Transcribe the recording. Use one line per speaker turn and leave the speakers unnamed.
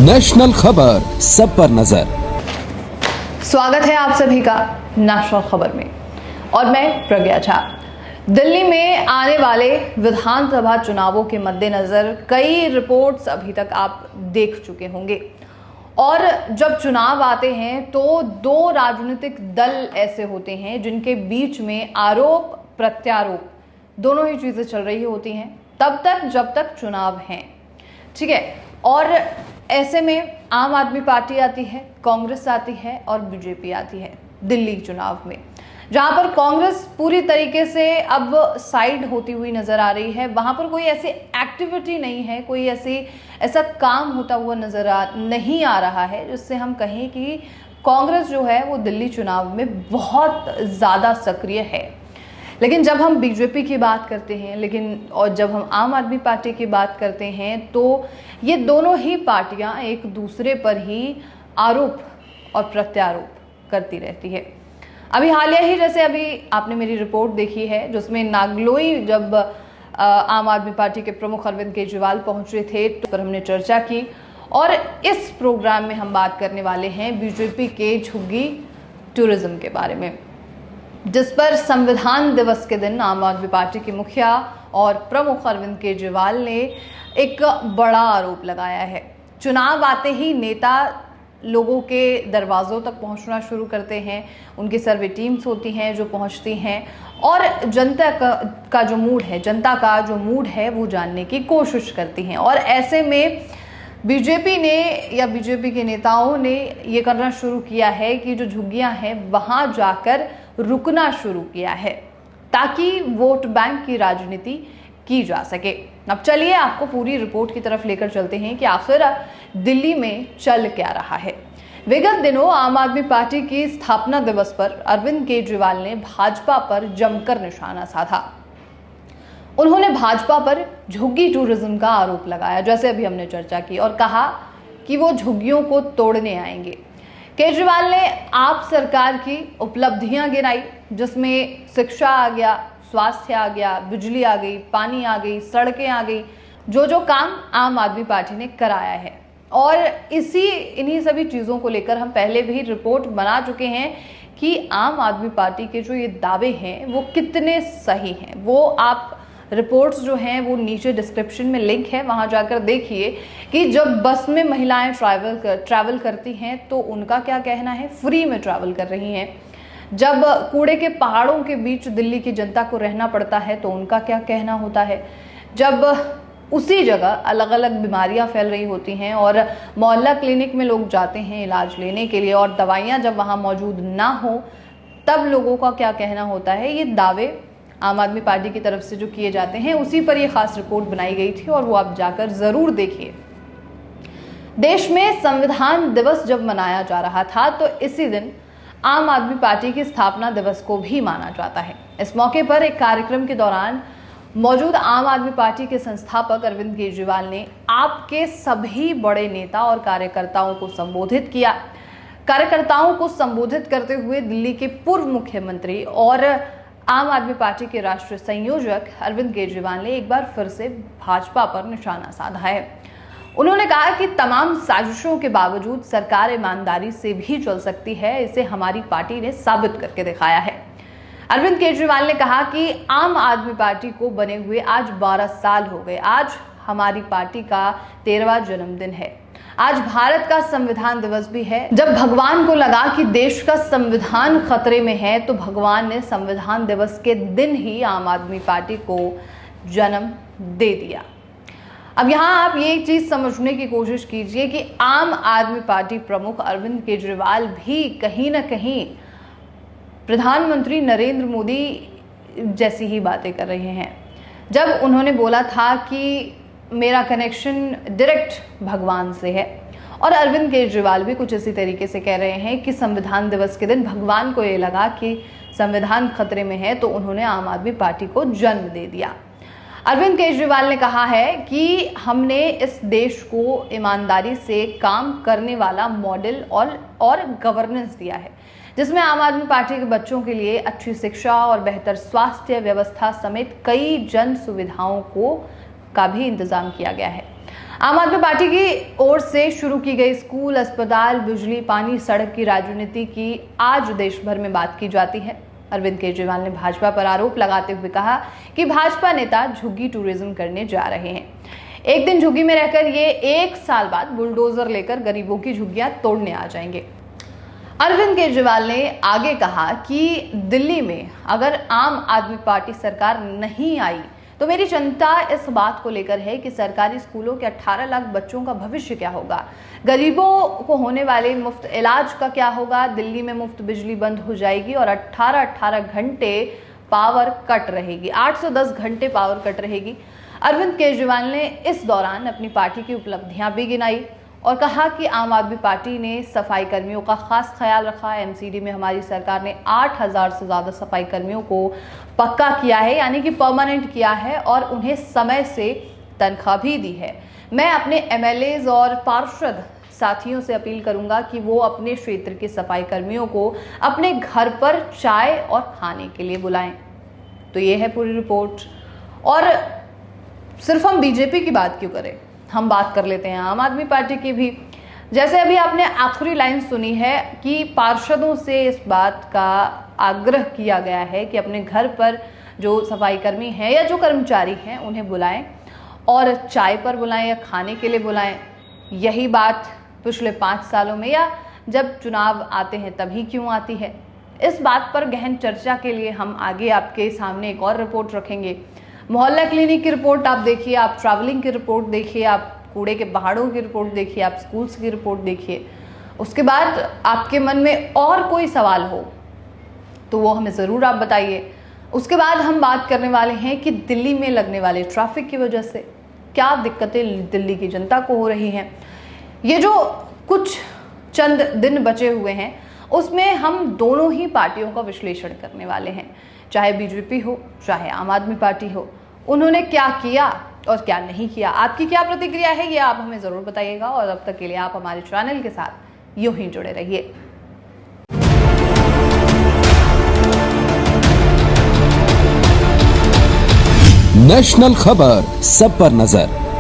National खबर, सब पर नजर।
स्वागत है आप सभी का नेशनल खबर में और मैं प्रज्ञा झा। दिल्ली में आने वाले विधानसभा चुनावों के मद्देनजर कई रिपोर्ट्स अभी तक आप देख चुके होंगे और जब चुनाव आते हैं तो दो राजनीतिक दल ऐसे होते हैं जिनके बीच में आरोप प्रत्यारोप दोनों ही चीजें चल रही होती हैं तब तक जब तक चुनाव हैं, ठीक है। और ऐसे में आम आदमी पार्टी आती है, कांग्रेस आती है और बीजेपी आती है दिल्ली चुनाव में, जहां पर कांग्रेस पूरी तरीके से अब साइड होती हुई नजर आ रही है। वहां पर कोई ऐसी एक्टिविटी नहीं है, कोई ऐसा काम होता हुआ नहीं आ रहा है जिससे हम कहें कि कांग्रेस जो है वो दिल्ली चुनाव में बहुत ज़्यादा सक्रिय है। लेकिन जब हम बीजेपी की बात करते हैं और जब हम आम आदमी पार्टी की बात करते हैं तो ये दोनों ही पार्टियां एक दूसरे पर ही आरोप और प्रत्यारोप करती रहती है। अभी हालिया ही जैसे अभी आपने मेरी रिपोर्ट देखी है जिसमें नागलोई जब आम आदमी पार्टी के प्रमुख अरविंद केजरीवाल पहुंचे थे तो पर हमने चर्चा की और इस प्रोग्राम में हम बात करने वाले हैं बीजेपी के झुग्गी टूरिज्म के बारे में, जिस पर संविधान दिवस के दिन आम आदमी पार्टी के मुखिया और प्रमुख अरविंद केजरीवाल ने एक बड़ा आरोप लगाया है। चुनाव आते ही नेता लोगों के दरवाज़ों तक पहुंचना शुरू करते हैं, उनकी सर्वे टीम्स होती हैं जो पहुंचती हैं और जनता का जो मूड है वो जानने की कोशिश करती हैं। और ऐसे में बीजेपी ने या बीजेपी के नेताओं ने ये करना शुरू किया है कि जो झुग्गियां हैं वहां जाकर रुकना शुरू किया है ताकि वोट बैंक की राजनीति की जा सके। अब चलिए आपको पूरी रिपोर्ट की तरफ लेकर चलते हैं कि आखिर दिल्ली में चल क्या रहा है। विगत दिनों आम आदमी पार्टी की स्थापना दिवस पर अरविंद केजरीवाल ने भाजपा पर जमकर निशाना साधा। उन्होंने भाजपा पर झुग्गी टूरिज्म का आरोप लगाया, जैसे अभी हमने चर्चा की, और कहा कि वो झुग्गियों को तोड़ने आएंगे। केजरीवाल ने आप सरकार की उपलब्धियां गिनाई जिसमें शिक्षा आ गया, स्वास्थ्य आ गया, बिजली आ गई, पानी आ गई, सड़कें आ गई, जो काम आम आदमी पार्टी ने कराया है। और इन्हीं सभी चीज़ों को लेकर हम पहले भी रिपोर्ट बना चुके हैं कि आम आदमी पार्टी के जो ये दावे हैं वो कितने सही हैं। वो आप रिपोर्ट्स जो हैं वो नीचे डिस्क्रिप्शन में लिंक है, वहां जाकर देखिए कि जब बस में महिलाएं ट्रैवल करती हैं तो उनका क्या कहना है, फ्री में ट्रैवल कर रही हैं। जब कूड़े के पहाड़ों के बीच दिल्ली की जनता को रहना पड़ता है तो उनका क्या कहना होता है। जब उसी जगह अलग अलग बीमारियां फैल रही होती हैं और मोहल्ला क्लिनिक में लोग जाते हैं इलाज लेने के लिए और दवाइयां जब वहां मौजूद ना हो तब लोगों का क्या कहना होता है। ये दावे आम आदमी पार्टी की तरफ से जो किए जाते हैं उसी पर यह खास रिपोर्ट बनाई गई थी और वो आप जाकर जरूर देखिए। देश में संविधान दिवस जब मनाया जा रहा था तो इसी दिन आम आदमी पार्टी की स्थापना दिवस को भी माना जाता है। इस मौके पर एक कार्यक्रम के दौरान मौजूद आम आदमी पार्टी के संस्थापक अरविंद केजरीवाल ने आपके सभी बड़े नेता और कार्यकर्ताओं को संबोधित किया। कार्यकर्ताओं को संबोधित करते हुए दिल्ली के पूर्व मुख्यमंत्री और आम आदमी पार्टी के राष्ट्रीय संयोजक अरविंद केजरीवाल ने एक बार फिर से भाजपा पर निशाना साधा है। उन्होंने कहा कि तमाम साजिशों के बावजूद सरकार ईमानदारी से भी चल सकती है, इसे हमारी पार्टी ने साबित करके दिखाया है। अरविंद केजरीवाल ने कहा कि आम आदमी पार्टी को बने हुए आज 12 साल हो गए। आज हमारी पार्टी का 13वां जन्मदिन है। आज भारत का संविधान दिवस भी है। जब भगवान को लगा कि देश का संविधान खतरे में है तो भगवान ने संविधान दिवस के दिन ही आम आदमी पार्टी को जन्म दे दिया। अब यहाँ आप ये चीज समझने की कोशिश कीजिए कि आम आदमी पार्टी प्रमुख अरविंद केजरीवाल भी कहीं ना कहीं प्रधानमंत्री नरेंद्र मोदी जैसी ही बातें कर रहे हैं। जब उन्होंने बोला था कि मेरा कनेक्शन डायरेक्ट भगवान से है, और अरविंद केजरीवाल भी कुछ इसी तरीके से कह रहे हैं कि संविधान दिवस के दिन भगवान को ये लगा कि संविधान खतरे में है तो उन्होंने आम आदमी पार्टी को जन्म दे दिया। अरविंद केजरीवाल ने कहा है कि हमने इस देश को ईमानदारी से काम करने वाला मॉडल और गवर्नेंस दिया है, जिसमें आम आदमी पार्टी के बच्चों के लिए अच्छी शिक्षा और बेहतर स्वास्थ्य व्यवस्था समेत कई जन सुविधाओं का भी इंतजाम किया गया है। आम आदमी पार्टी की ओर से शुरू की गई स्कूल, अस्पताल, बिजली, पानी, सड़क की राजनीति की आज देश भर में बात की जाती है। अरविंद केजरीवाल ने भाजपा पर आरोप लगाते हुए कहा कि भाजपा नेता झुग्गी टूरिज्म करने जा रहे हैं। एक दिन झुग्गी में रहकर ये 1 साल बाद बुलडोजर लेकर गरीबों की झुग्गियां तोड़ने आ जाएंगे। अरविंद केजरीवाल ने आगे कहा कि दिल्ली में अगर आम आदमी पार्टी सरकार नहीं आई तो मेरी चिंता इस बात को लेकर है कि सरकारी स्कूलों के 18 लाख बच्चों का भविष्य क्या होगा, गरीबों को होने वाले मुफ्त इलाज का क्या होगा। दिल्ली में मुफ्त बिजली बंद हो जाएगी और 18 घंटे पावर कट रहेगी, 810 घंटे पावर कट रहेगी। अरविंद केजरीवाल ने इस दौरान अपनी पार्टी की उपलब्धियां भी गिनाई और कहा कि आम आदमी पार्टी ने सफाई कर्मियों का खास ख्याल रखा। एमसीडी में हमारी सरकार ने 8000 से ज़्यादा सफाई कर्मियों को पक्का किया है, यानी कि परमानेंट किया है, और उन्हें समय से तनख्वाह भी दी है। मैं अपने एमएलएज और पार्षद साथियों से अपील करूंगा कि वो अपने क्षेत्र के सफाई कर्मियों को अपने घर पर चाय और खाने के लिए बुलाएं। तो ये है पूरी रिपोर्ट। और सिर्फ हम बीजेपी की बात क्यों करें, हम बात कर लेते हैं आम आदमी पार्टी की भी। जैसे अभी आपने आखिरी लाइन सुनी है कि पार्षदों से इस बात का आग्रह किया गया है कि अपने घर पर जो सफाई कर्मी हैं या जो कर्मचारी हैं उन्हें बुलाएं और चाय पर बुलाएं या खाने के लिए बुलाएं। यही बात पिछले 5 सालों में या जब चुनाव आते हैं तभी क्यों आती है? इस बात पर गहन चर्चा के लिए हम आगे आपके सामने एक और रिपोर्ट रखेंगे। मोहल्ला क्लिनिक की रिपोर्ट आप देखिए, आप ट्रैवलिंग की रिपोर्ट देखिए, आप कूड़े के पहाड़ों की रिपोर्ट देखिए, आप स्कूल्स की रिपोर्ट देखिए। उसके बाद आपके मन में और कोई सवाल हो तो वो हमें ज़रूर आप बताइए। उसके बाद हम बात करने वाले हैं कि दिल्ली में लगने वाले ट्रैफिक की वजह से क्या दिक्कतें दिल्ली की जनता को हो रही हैं। ये जो कुछ चंद दिन बचे हुए हैं उसमें हम दोनों ही पार्टियों का विश्लेषण करने वाले हैं, चाहे बीजेपी हो चाहे आम आदमी पार्टी हो। उन्होंने क्या किया और क्या नहीं किया। आपकी क्या प्रतिक्रिया है ये आप हमें ज़रूर बताइएगा। और अब तक के लिए आप हमारे चैनल के साथ यूं ही जुड़े रहिए।
नेशनल खबर, सब पर नजर।